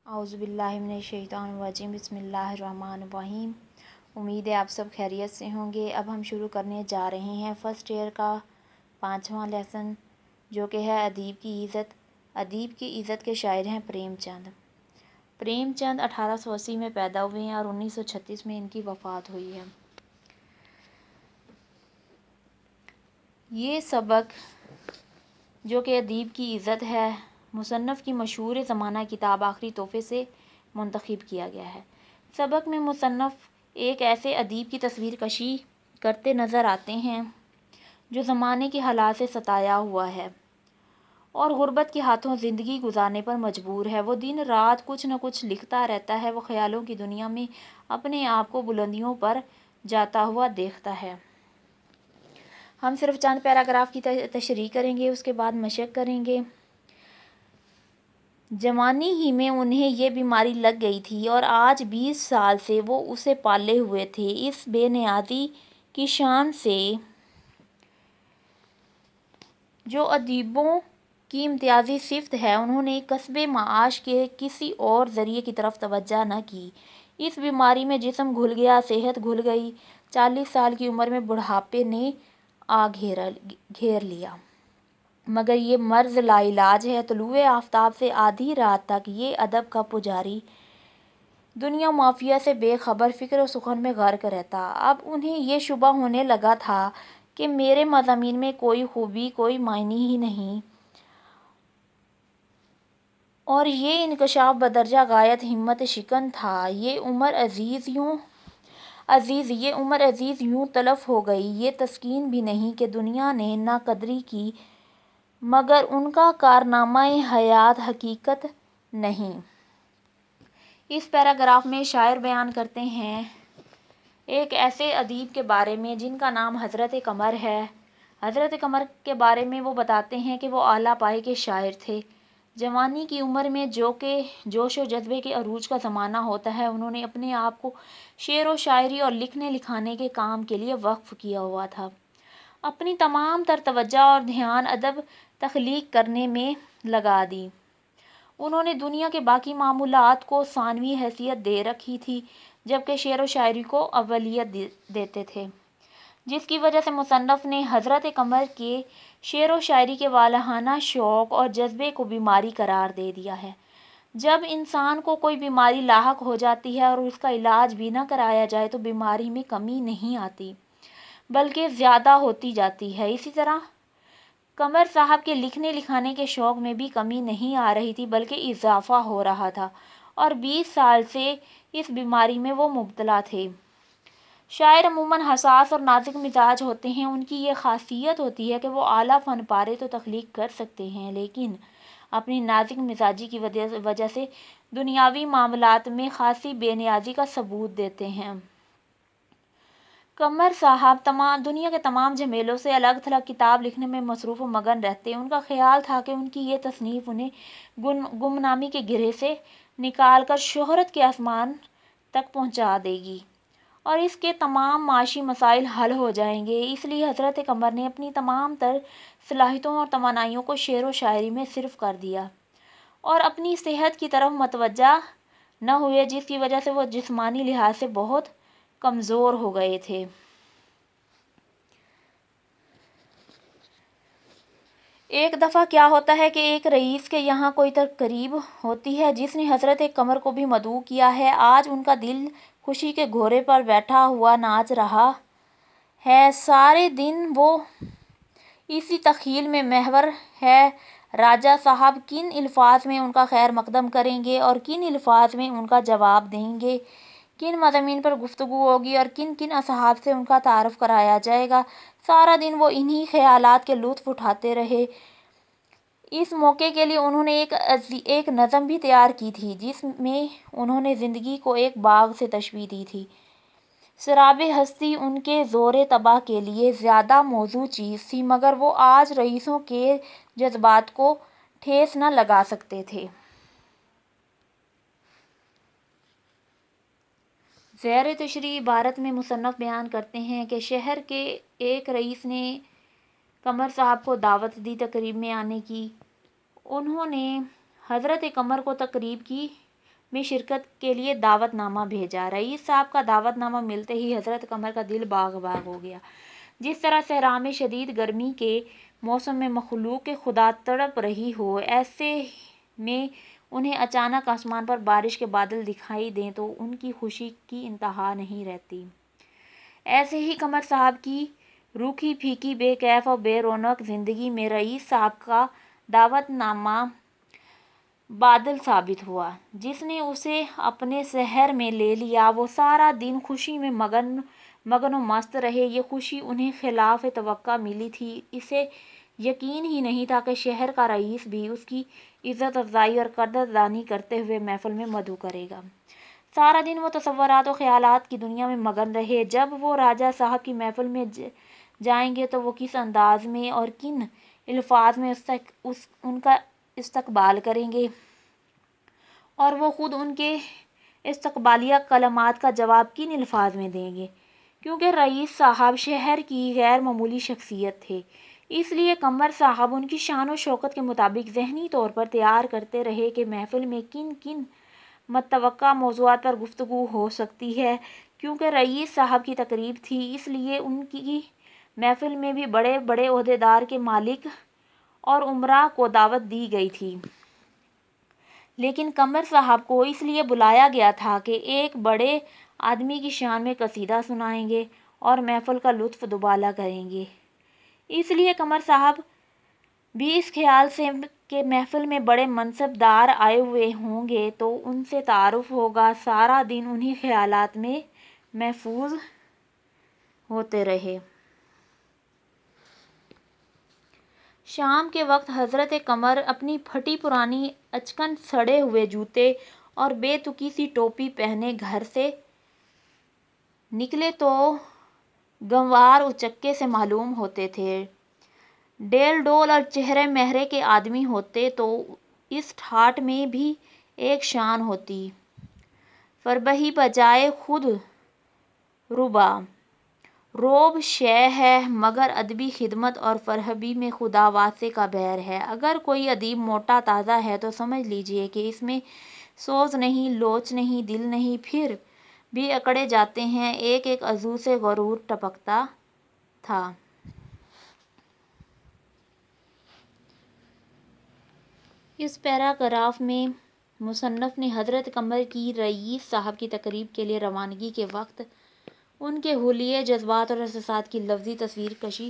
اعوذ باللہ من الشیطان الرجیم بسم اللہ الرحمن الرحیم۔ امید ہے آپ سب خیریت سے ہوں گے۔ اب ہم شروع کرنے جا رہے ہیں فرسٹ ایئر کا 5واں لیسن، جو کہ ہے ادیب کی عزت۔ ادیب کی عزت کے شاعر ہیں پریم چند۔ پریم چند 1880 میں پیدا ہوئے ہیں اور 1936 میں ان کی وفات ہوئی ہے۔ یہ سبق جو کہ ادیب کی عزت ہے، مصنف کی مشہور زمانہ کتاب آخری تحفے سے منتخب کیا گیا ہے۔ سبق میں مصنف ایک ایسے ادیب کی تصویر کشی کرتے نظر آتے ہیں جو زمانے کے حالات سے ستایا ہوا ہے اور غربت کے ہاتھوں زندگی گزارنے پر مجبور ہے۔ وہ دن رات کچھ نہ کچھ لکھتا رہتا ہے۔ وہ خیالوں کی دنیا میں اپنے آپ کو بلندیوں پر جاتا ہوا دیکھتا ہے۔ ہم صرف چند پیراگراف کی تشریح کریں گے، اس کے بعد مشق کریں گے۔ جوانی ہی میں انہیں یہ بیماری لگ گئی تھی اور آج 20 سال سے وہ اسے پالے ہوئے تھے۔ اس بے نیازی کی شان سے جو ادیبوں کی امتیازی صفت ہے، انہوں نے کسب معاش کے کسی اور ذریعے کی طرف توجہ نہ کی۔ اس بیماری میں جسم گھل گیا، صحت گھل گئی۔ 40 سال کی عمر میں بڑھاپے نے آ گھیر لیا، مگر یہ مرض لا علاج ہے۔ طلوع آفتاب سے آدھی رات تک یہ ادب کا پجاری دنیا مافیا سے بے خبر فکر و سخن میں غرق رہتا۔ اب انہیں یہ شبہ ہونے لگا تھا کہ میرے مضامین میں کوئی خوبی، کوئی معنی ہی نہیں، اور یہ انکشاف بدرجہ غایت ہمت شکن تھا۔ یہ عمر عزیز یوں تلف ہو گئی۔ یہ تسکین بھی نہیں کہ دنیا نے نہ قدری کی، مگر ان کا کارنامہ حیات حقیقت نہیں۔ اس پیراگراف میں شاعر بیان کرتے ہیں ایک ایسے ادیب کے بارے میں جن کا نام حضرت قمر ہے۔ حضرت قمر کے بارے میں وہ بتاتے ہیں کہ وہ اعلیٰ پائے کے شاعر تھے۔ جوانی کی عمر میں جو کہ جوش و جذبے کے عروج کا زمانہ ہوتا ہے، انہوں نے اپنے آپ کو شعر و شاعری اور لکھنے لکھانے کے کام کے لیے وقف کیا ہوا تھا۔ اپنی تمام تر توجہ اور دھیان ادب تخلیق کرنے میں لگا دی۔ انہوں نے دنیا کے باقی معمولات کو ثانوی حیثیت دے رکھی تھی، جبکہ شعر و شاعری کو اولیت دیتے تھے، جس کی وجہ سے مصنف نے حضرت قمر کے شعر و شاعری کے والہانہ شوق اور جذبے کو بیماری قرار دے دیا ہے۔ جب انسان کو کوئی بیماری لاحق ہو جاتی ہے اور اس کا علاج بھی نہ کرایا جائے تو بیماری میں کمی نہیں آتی بلکہ زیادہ ہوتی جاتی ہے۔ اسی طرح قمر صاحب کے لکھنے لکھانے کے شوق میں بھی کمی نہیں آ رہی تھی بلکہ اضافہ ہو رہا تھا، اور 20 سال سے اس بیماری میں وہ مبتلا تھے۔ شاعر عموماً حساس اور نازک مزاج ہوتے ہیں۔ ان کی یہ خاصیت ہوتی ہے کہ وہ اعلیٰ فن پارے تو تخلیق کر سکتے ہیں، لیکن اپنی نازک مزاجی کی وجہ سے دنیاوی معاملات میں خاصی بے نیازی کا ثبوت دیتے ہیں۔ قمر صاحب دنیا کے تمام جھمیلوں سے الگ تھلگ کتاب لکھنے میں مصروف و مگن رہتے۔ ان کا خیال تھا کہ ان کی یہ تصنیف انہیں گمنامی کے گرہ سے نکال کر شہرت کے آسمان تک پہنچا دے گی اور اس کے تمام معاشی مسائل حل ہو جائیں گے۔ اس لیے حضرت قمر نے اپنی تمام تر صلاحیتوں اور توانائیوں کو شعر و شاعری میں صرف کر دیا اور اپنی صحت کی طرف متوجہ نہ ہوئے، جس کی وجہ سے وہ جسمانی لحاظ سے بہت کمزور ہو گئے تھے۔ ایک دفعہ کیا ہوتا ہے کہ ایک رئیس کے یہاں کوئی تقریب ہوتی ہے جس نے حضرت قمر کو بھی مدعو کیا ہے۔ آج ان کا دل خوشی کے گھوڑے پر بیٹھا ہوا ناچ رہا ہے۔ سارے دن وہ اسی تخیل میں محور ہے۔ راجا صاحب کن الفاظ میں ان کا خیر مقدم کریں گے اور کن الفاظ میں ان کا جواب دیں گے، کن مضامین پر گفتگو ہوگی اور کن کن اصحاب سے ان کا تعارف کرایا جائے گا، سارا دن وہ انہی خیالات کے لطف اٹھاتے رہے۔ اس موقع کے لیے انہوں نے ایک نظم بھی تیار کی تھی جس میں انہوں نے زندگی کو ایک باغ سے تشبیہ دی تھی۔ سراب ہستی ان کے زور طبع کے لیے زیادہ موزوں چیز تھی، مگر وہ آج رئیسوں کے جذبات کو ٹھیس نہ لگا سکتے تھے۔ زیر تشریح عبارت میں مصنف بیان کرتے ہیں کہ شہر کے ایک رئیس نے قمر صاحب کو دعوت دی تقریب میں آنے کی۔ انہوں نے حضرت قمر کو تقریب کی میں شرکت کے لیے دعوت نامہ بھیجا۔ رئیس صاحب کا دعوت نامہ ملتے ہی حضرت قمر کا دل باغ باغ ہو گیا۔ جس طرح صحرا میں شدید گرمی کے موسم میں مخلوق خدا تڑپ رہی ہو، ایسے میں انہیں اچانک آسمان پر بارش کے بادل دکھائی دیں تو ان کی خوشی کی انتہا نہیں رہتی۔ ایسے ہی قمر صاحب کی روکھی پھیکی بے کیف اور بے رونق زندگی میں رئیس صاحب کا دعوت نامہ بادل ثابت ہوا، جس نے اسے اپنے شہر میں لے لیا۔ وہ سارا دن خوشی میں مگن و مست رہے۔ یہ خوشی انہیں خلاف توقع ملی تھی۔ اسے یقین ہی نہیں تھا کہ شہر کا رئیس بھی اس کی عزت افزائی اور قدردانی کرتے ہوئے محفل میں مدعو کرے گا۔ سارا دن وہ تصورات و خیالات کی دنیا میں مگن رہے۔ جب وہ راجا صاحب کی محفل میں جائیں گے تو وہ کس انداز میں اور کن الفاظ میں ان کا استقبال کریں گے، اور وہ خود ان کے استقبالیہ کلمات کا جواب کن الفاظ میں دیں گے۔ کیونکہ رئیس صاحب شہر کی غیر معمولی شخصیت تھے، اس لیے قمر صاحب ان کی شان و شوکت کے مطابق ذہنی طور پر تیار کرتے رہے کہ محفل میں کن کن متوقع موضوعات پر گفتگو ہو سکتی ہے۔ کیونکہ رئیس صاحب کی تقریب تھی، اس لیے ان کی محفل میں بھی بڑے بڑے عہدیدار کے مالک اور امراء کو دعوت دی گئی تھی۔ لیکن قمر صاحب کو اس لیے بلایا گیا تھا کہ ایک بڑے آدمی کی شان میں قصیدہ سنائیں گے اور محفل کا لطف دوبالا کریں گے۔ اس لیے قمر صاحب بھی اس خیال سے کہ محفل میں بڑے منصب دار آئے ہوئے ہوں گے تو ان سے تعارف ہوگا، سارا دن انہی خیالات میں محفوظ ہوتے رہے۔ شام کے وقت حضرت قمر اپنی پھٹی پرانی اچکن سڑے ہوئے جوتے اور بے تکی سی ٹوپی پہنے گھر سے نکلے تو گنوار اچکے سے معلوم ہوتے تھے۔ ڈیل ڈول اور چہرے مہرے کے آدمی ہوتے تو اس ٹھاٹھ میں بھی ایک شان ہوتی۔ فربہی بجائے خود روبا، روب شے ہے مگر ادبی خدمت اور فربہی میں خدا واسطے کا بیر ہے۔ اگر کوئی ادیب موٹا تازہ ہے تو سمجھ لیجیے کہ اس میں سوز نہیں، لوچ نہیں، دل نہیں، پھر بھی اکڑے جاتے ہیں۔ ایک ایک عضو سے غرور ٹپکتا تھا۔ اس پیراگراف میں مصنف نے حضرت قمر کی رئیس صاحب کی تقریب کے لیے روانگی کے وقت ان کے حلیے، جذبات اور احساسات کی لفظی تصویر کشی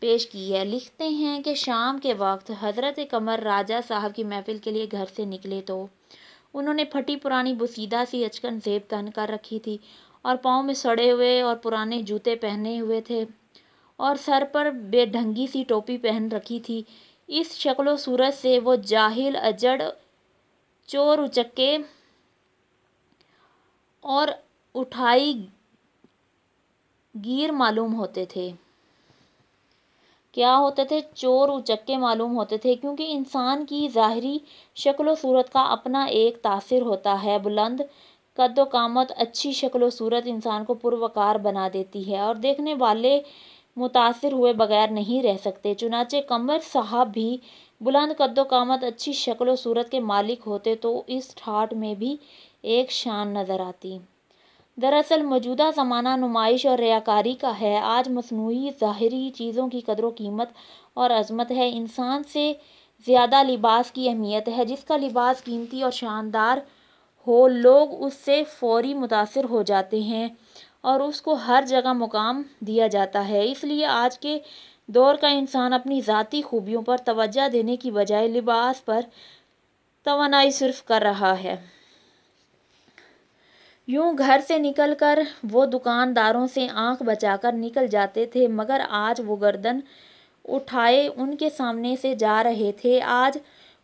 پیش کی ہے۔ لکھتے ہیں کہ شام کے وقت حضرت قمر راجا صاحب کی محفل کے لیے گھر سے نکلے تو انہوں نے پھٹی پرانی بوسیدہ سی اچکن زیب پہن کر رکھی تھی اور پاؤں میں سڑے ہوئے اور پرانے جوتے پہنے ہوئے تھے اور سر پر بے ڈھنگی سی ٹوپی پہن رکھی تھی۔ اس شکل و صورت سے وہ جاہل، اجڑ، چور اچکے اور اٹھائی گیر معلوم ہوتے تھے۔ کیا ہوتے تھے؟ چور اچکے معلوم ہوتے تھے، کیونکہ انسان کی ظاہری شکل و صورت کا اپنا ایک تاثر ہوتا ہے۔ بلند قد و قامت، اچھی شکل و صورت انسان کو پروقار بنا دیتی ہے اور دیکھنے والے متاثر ہوئے بغیر نہیں رہ سکتے۔ چنانچہ قمر صاحب بھی بلند قد و قامت، اچھی شکل و صورت کے مالک ہوتے تو اس ٹھاٹھ میں بھی ایک شان نظر آتی۔ دراصل موجودہ زمانہ نمائش اور ریاکاری کا ہے۔ آج مصنوعی ظاہری چیزوں کی قدر و قیمت اور عظمت ہے، انسان سے زیادہ لباس کی اہمیت ہے۔ جس کا لباس قیمتی اور شاندار ہو، لوگ اس سے فوری متاثر ہو جاتے ہیں اور اس کو ہر جگہ مقام دیا جاتا ہے۔ اس لیے آج کے دور کا انسان اپنی ذاتی خوبیوں پر توجہ دینے کی بجائے لباس پر توانائی صرف کر رہا ہے۔ یوں گھر سے نکل کر وہ دکانداروں سے آنکھ بچا کر نکل جاتے تھے، مگر آج وہ گردن اٹھائے ان کے سامنے سے جا رہے تھے۔ آج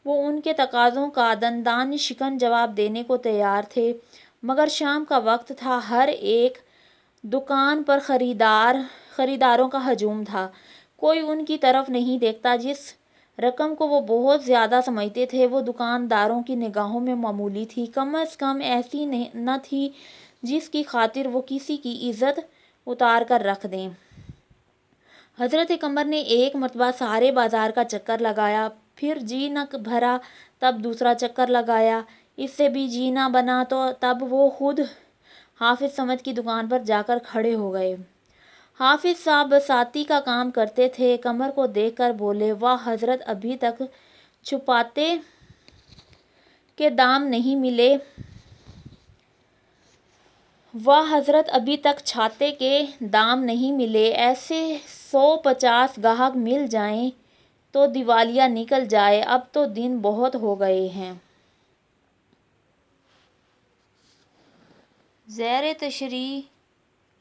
وہ ان کے تقاضوں کا دندان شکن جواب دینے کو تیار تھے۔ مگر شام کا وقت تھا، ہر ایک دکان پر خریداروں کا ہجوم تھا۔ کوئی ان کی طرف نہیں دیکھتا۔ جس رقم کو وہ بہت زیادہ سمجھتے تھے وہ دکانداروں کی نگاہوں میں معمولی تھی، کم از کم ایسی نہ تھی جس کی خاطر وہ کسی کی عزت اتار کر رکھ دیں۔ حضرت قمر نے ایک مرتبہ سارے بازار کا چکر لگایا، پھر جی نہ بھرا تب دوسرا چکر لگایا۔ اس سے بھی جی نہ بنا تو تب وہ خود حافظ صمد کی دکان پر جا کر کھڑے ہو گئے۔ حافظ صاحب بساتی کا کام کرتے تھے۔ قمر کو دیکھ کر بولے، واہ حضرت، ابھی تک چھپاتے کے دام نہیں ملے۔ واہ حضرت، ابھی تک چھاتے کے دام نہیں ملے۔ ایسے 150 گاہک مل جائیں تو دیوالیہ نکل جائے۔ اب تو دن بہت ہو گئے ہیں۔ زیر تشریح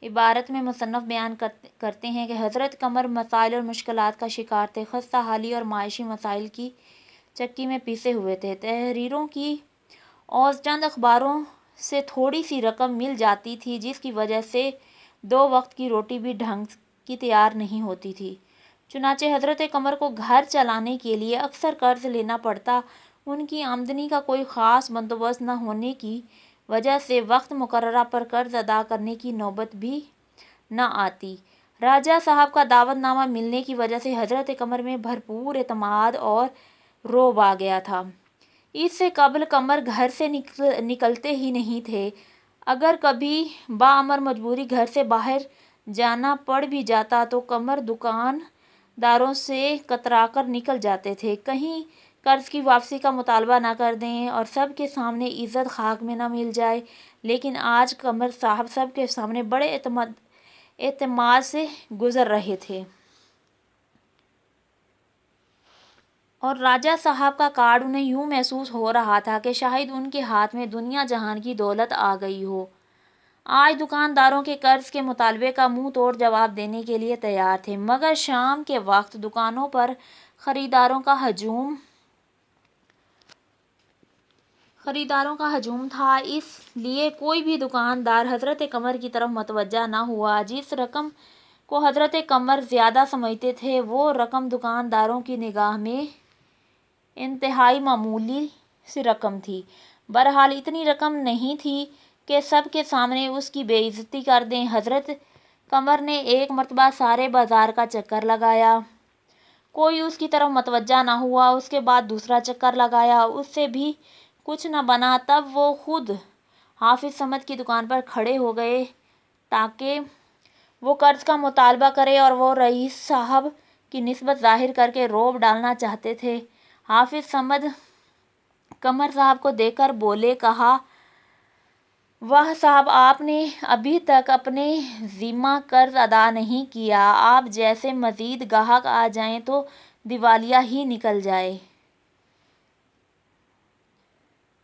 عبارت میں مصنف بیان کرتے ہیں کہ حضرت قمر مسائل اور مشکلات کا شکار تھے، خستہ حالی اور معاشی مسائل کی چکی میں پیسے ہوئے تھے۔ تحریروں کی اور چند اخباروں سے تھوڑی سی رقم مل جاتی تھی، جس کی وجہ سے 2 وقت کی روٹی بھی ڈھنگ کی تیار نہیں ہوتی تھی۔ چنانچہ حضرت قمر کو گھر چلانے کے لیے اکثر قرض لینا پڑتا۔ ان کی آمدنی کا کوئی خاص بندوبست نہ ہونے کی وجہ سے وقت مقررہ پر قرض ادا کرنے کی نوبت بھی نہ آتی۔ راجہ صاحب کا دعوت نامہ ملنے کی وجہ سے حضرت قمر میں بھرپور اعتماد اور رعب آ گیا تھا۔ اس سے قبل قمر گھر سے نکلتے ہی نہیں تھے۔ اگر کبھی بامر مجبوری گھر سے باہر جانا پڑ بھی جاتا تو قمر دکان داروں سے کترا کر نکل جاتے تھے، کہیں قرض کی واپسی کا مطالبہ نہ کر دیں اور سب کے سامنے عزت خاک میں نہ مل جائے۔ لیکن آج قمر صاحب سب کے سامنے بڑے اعتماد سے گزر رہے تھے۔ اور راجہ صاحب کا کارڈ انہیں یوں محسوس ہو رہا تھا کہ شاید ان کے ہاتھ میں دنیا جہان کی دولت آ گئی ہو۔ آج دکانداروں کے قرض کے مطالبے کا منہ توڑ جواب دینے کے لیے تیار تھے، مگر شام کے وقت دکانوں پر خریداروں کا ہجوم تھا، اس لیے کوئی بھی دکاندار حضرت قمر کی طرف متوجہ نہ ہوا۔ جس رقم کو حضرت قمر زیادہ سمجھتے تھے، وہ رقم دکانداروں کی نگاہ میں انتہائی معمولی سی رقم تھی۔ بہرحال اتنی رقم نہیں تھی کہ سب کے سامنے اس کی بے عزتی کر دیں۔ حضرت قمر نے ایک مرتبہ سارے بازار کا چکر لگایا، کوئی اس کی طرف متوجہ نہ ہوا۔ اس کے بعد دوسرا چکر لگایا، اس سے بھی کچھ نہ بنا۔ تب وہ خود حافظ صمد کی دکان پر کھڑے ہو گئے تاکہ وہ قرض کا مطالبہ کریں، اور وہ رئیس صاحب کی نسبت ظاہر کر کے رعب ڈالنا چاہتے تھے۔ حافظ صمد قمر صاحب کو دیکھ کر بولے، کہا، واہ صاحب، آپ نے ابھی تک اپنے ذمہ قرض ادا نہیں کیا۔ آپ جیسے مزید گاہک آ جائیں تو دیوالیہ ہی نکل جائے۔